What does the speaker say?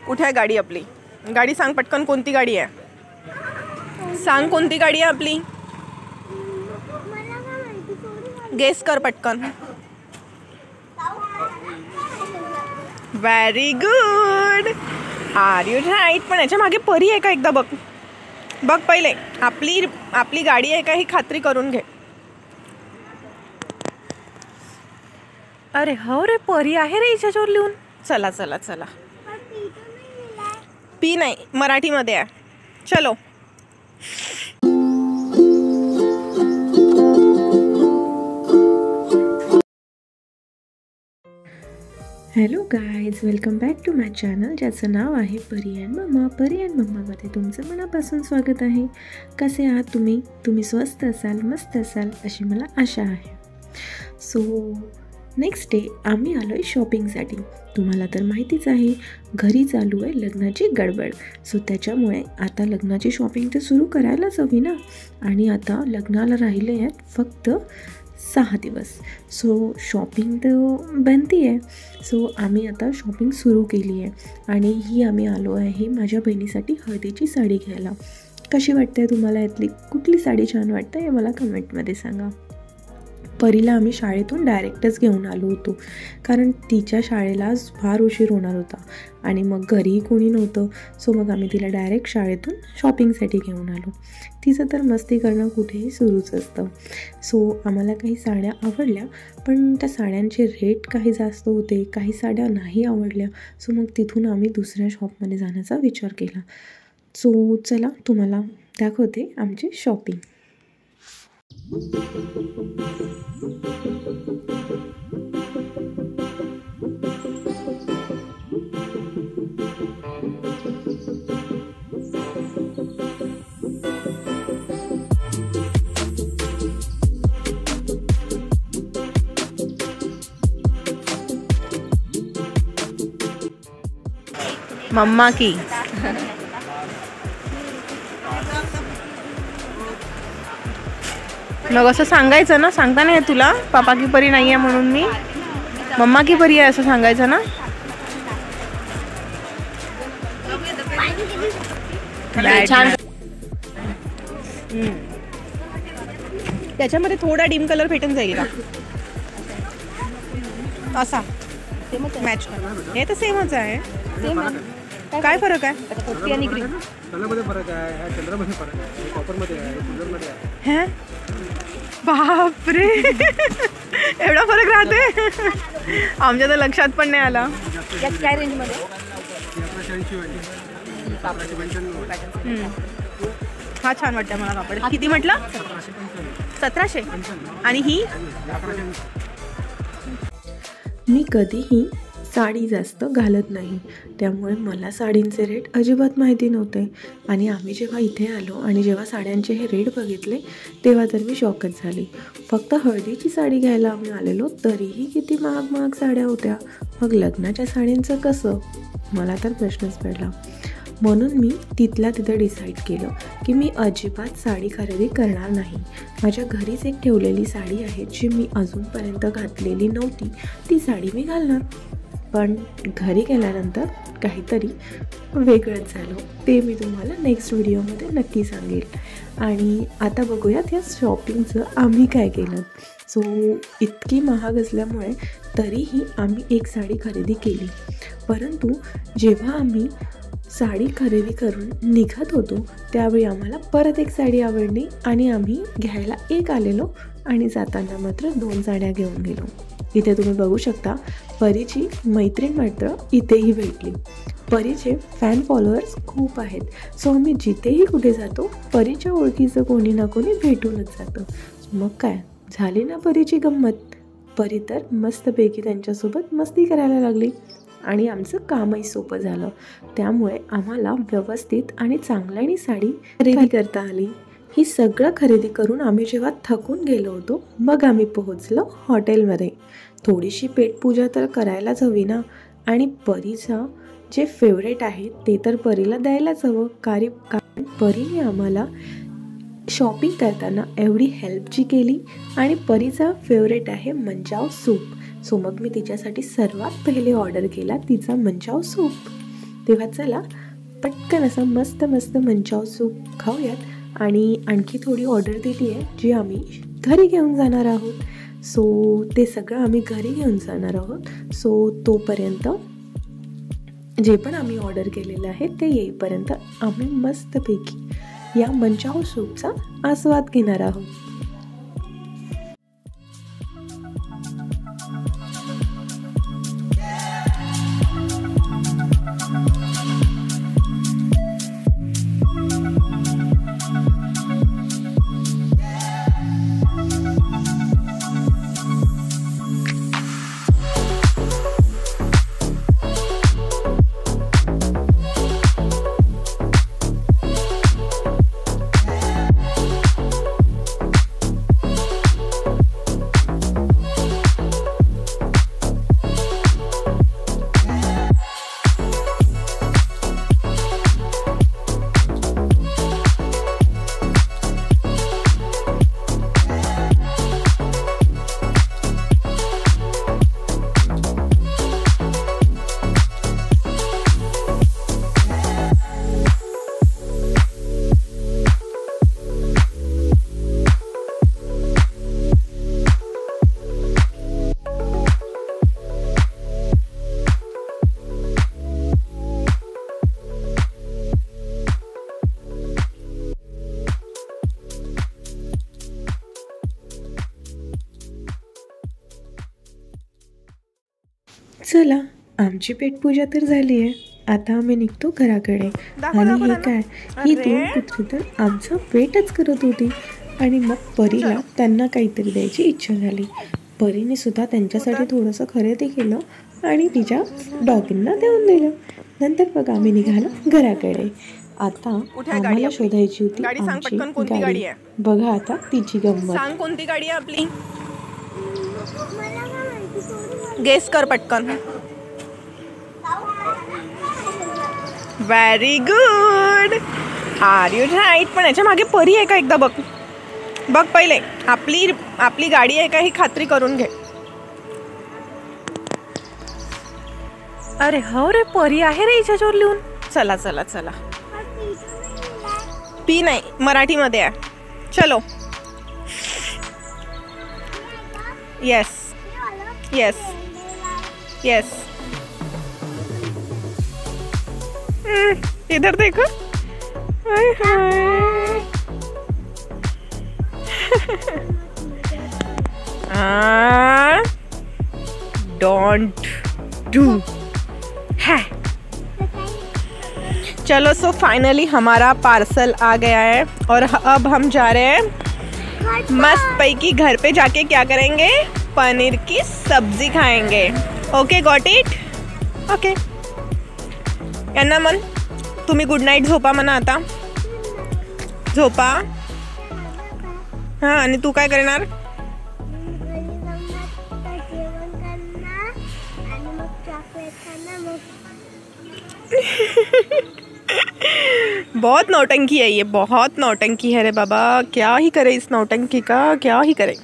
कुठे आहे गाडी आपली? गाडी सांग पटकन, कोणती गाडी आहे? सांग कोणती गाडी आहे आपली? गेस कर पटकन. Very good, are you right. पण याच्या मागे परी आहे का एकदा बघ. बघ पहिले आपली गाडी आहे का ही खात्री करून घे. अरे हो रे, परी आहे रे हिच्यावर लिहून. चला चला चला. पी नाही, मराठीमध्ये आहे. चलो. Hello guys, welcome back to my channel, ज्याचं नाव आहे Pari and mamma. Pari and मम्मामध्ये तुमचं मनापासून स्वागत आहे. कसे आहात तुम्ही स्वस्त असाल, मस्त असाल अशी मला आशा आहे. सो नेक्स्ट डे आम्ही आलो आहे शॉपिंगसाठी. तुम्हाला तर माहितीच आहे, घरी चालू आहे लग्नाची गडबड. सो त्याच्यामुळे आता लग्नाची शॉपिंग तर सुरू करायलाच हवी ना. आणि आता लग्नाला राहिले आहेत फक्त 6 दिवस. सो शॉपिंग तर बनती आहे. सो आम्ही आता शॉपिंग सुरू केली आहे. आणि ही आम्ही आलो आहे माझ्या बहिणीसाठी हळदीची साडी घ्यायला. कशी वाटते तुम्हाला? यातली कुठली साडी छान वाटते हे मला कमेंटमध्ये सांगा. परीला आम्ही शाळेतून डायरेक्टच घेऊन आलो होतो, कारण तिच्या शाळेला फार उशीर होणार होता आणि मग घरीही कोणी नव्हतं. सो मग आम्ही तिला डायरेक्ट शाळेतून शॉपिंगसाठी घेऊन आलो. तिचं तर मस्ती करणं कुठेही सुरूच असतं. सो आम्हाला काही साड्या आवडल्या, पण त्या साड्यांचे रेट काही जास्त होते, काही साड्या नाही आवडल्या. सो मग तिथून आम्ही दुसऱ्या शॉपमध्ये जाण्याचा विचार केला. सो चला तुम्हाला दाखवते आमची शॉपिंग. मम्मा की मग असं सांगायचं ना. सांगता नाही तुला पापा की परी नाही आहे म्हणून? मी मम्मा की परी आहे असं सांगायचं ना. छान. त्याच्यामध्ये थोडा डिम कलर भेटून जाईल का असा मॅच? हे तर सेमच आहे. काय फरक आहे? पोपटी आणि ग्रीन कलरमध्ये फरक आहे, चंद्रामध्ये फरक आहे, कॉपरमध्ये आहे, सिल्वरमध्ये आहे. बापरे, एवढा फरक राहते? आमच्या तर लक्षात पण नाही आला. काय रेंजमध्ये? हा छान वाटतं मला कापड. किती म्हटलं? 1700. आणि ही? मी कधीही साडी जास्त घालत नाही, त्यामुळे मला साडींचे रेट अजिबात माहिती नव्हते. आणि आम्ही जेव्हा इथे आलो आणि जेव्हा साड्यांचे हे रेट बघितले तेव्हा तर मी शॉकच झाली. फक्त हळदीची साडी घ्यायला आम्ही आलेलो तरीही किती महाग महाग साड्या होत्या. मग लग्नाच्या साड्यांचं कसं? मला तर प्रश्नच पडला. म्हणून मी तिथल्या तिथं डिसाईड केलं की मी अजिबात साडी खरेदी करणार नाही. माझ्या घरीच एक ठेवलेली साडी आहे जी मी अजूनपर्यंत घातलेली नव्हती, ती साडी मी घालणार. पण घरी गेल्यानंतर काहीतरी वेगळंच झालं, ते मी तुम्हाला नेक्स्ट व्हिडिओमध्ये नक्की सांगेल. आणि आता बघूयात या शॉपिंगचं आम्ही काय केलं. सो इतकी महाग असल्यामुळे तरीही आम्ही एक साडी खरेदी केली. परंतु जेव्हा आम्ही साडी खरेदी करून निघत होतो त्यावेळी आम्हाला परत एक साडी आवडली आणि आम्ही घ्यायला एक आलेलो आणि जाताना मात्र 2 साड्या घेऊन गेलो. इथे तुम्ही बघू शकता परीची मैत्रीण मात्र इथेही भेटली. परीचे फॅन फॉलोअर्स खूप आहेत. सो आम्ही जिथेही कुठे जातो परीच्या ओळखीचं कोणी ना कोणी भेटूनच जातं. मग काय झाली ना परीची गंमत. परी तर मस्तपैकी त्यांच्यासोबत मस्ती करायला लागली आणि आमचं कामही सोपं झालं. त्यामुळे आम्हाला व्यवस्थित आणि चांगल्याने साडी खरेदी करता आली. ही सगळं खरेदी करून आम्ही जेव्हा थकून गेलो होतो मग आम्ही पोहोचलो हॉटेलमध्ये. थोडीशी पेटपूजा तर करायलाच हवी ना. आणि परीचा जे फेवरेट आहे ते तर परीला द्यायलाच हवं, कारण परीने आम्हाला शॉपिंग करताना एवढी हेल्प जी केली. आणि परीचा फेवरेट आहे मंचाव सूप. सो मग मी तिच्यासाठी सर्वात पहिले ऑर्डर केला तिचा मंचाव सूप. तेव्हा चला पटकन असं मस्त मस्त मंचाव सूप खाऊयात. आणि आणखी थोडी ऑर्डर दिली आहे जी आम्ही घरी घेऊन जाणार आहोत. सो ते सगळं आम्ही घरी घेऊन जाणार आहोत. सो तोपर्यंत जे पण आम्ही ऑर्डर केलेलं आहे ते येईपर्यंत आम्ही मस्तपैकी या मंचाव सूपचा आस्वाद घेणार आहोत. चला आमची पेटपूजा तर झाली आहे. आता आम्ही निघतो घराकडे. आणि हे काय, ही 2 कुत्री तर आमचं पेटच करत होती. आणि मग परीला त्यांना काहीतरी द्यायची इच्छा झाली. परीने सुद्धा त्यांच्यासाठी थोडंसं खरेदी केलं आणि तिच्या डॉगींना देऊन दिलं. नंतर बघ आम्ही निघालो घराकडे. आता आम्हाला शोधायची होती आमची गाडी. बघा आता तिची गंमत. सांग कोणती गाडी आहे आपली? गेस कर पटकन. Very good, are you right. पण याच्या मागे परी आहे का एकदा बघ. बघ पहिले आपली गाडी आहे का ही खात्री करून घे. अरे हो रे, परी आहे रे हिच्यावर लिहून. चला चला चला. पी नाही, मराठीमध्ये आहे. चलो. Yes yes yes. इधर देखो. हाय हाय. डोंट डू है. चलो, सो फाइनली हमारा पार्सल आ गया है और अब हम जा रहे हैं मस्त पैकी घर पे जाके क्या करेंगे, पनीर की सब्जी खाएंगे. Okay, got it. ओके. यांना मन तुम्ही गुड नाईट झोपा म्हणा आता. झोपा. हां, आणि तू काय करणार? बहुत नौटंकी है ये, बहुत नौटंकी है रे बाबा. क्या ही करे इस नौटंकी का, क्या ही करे.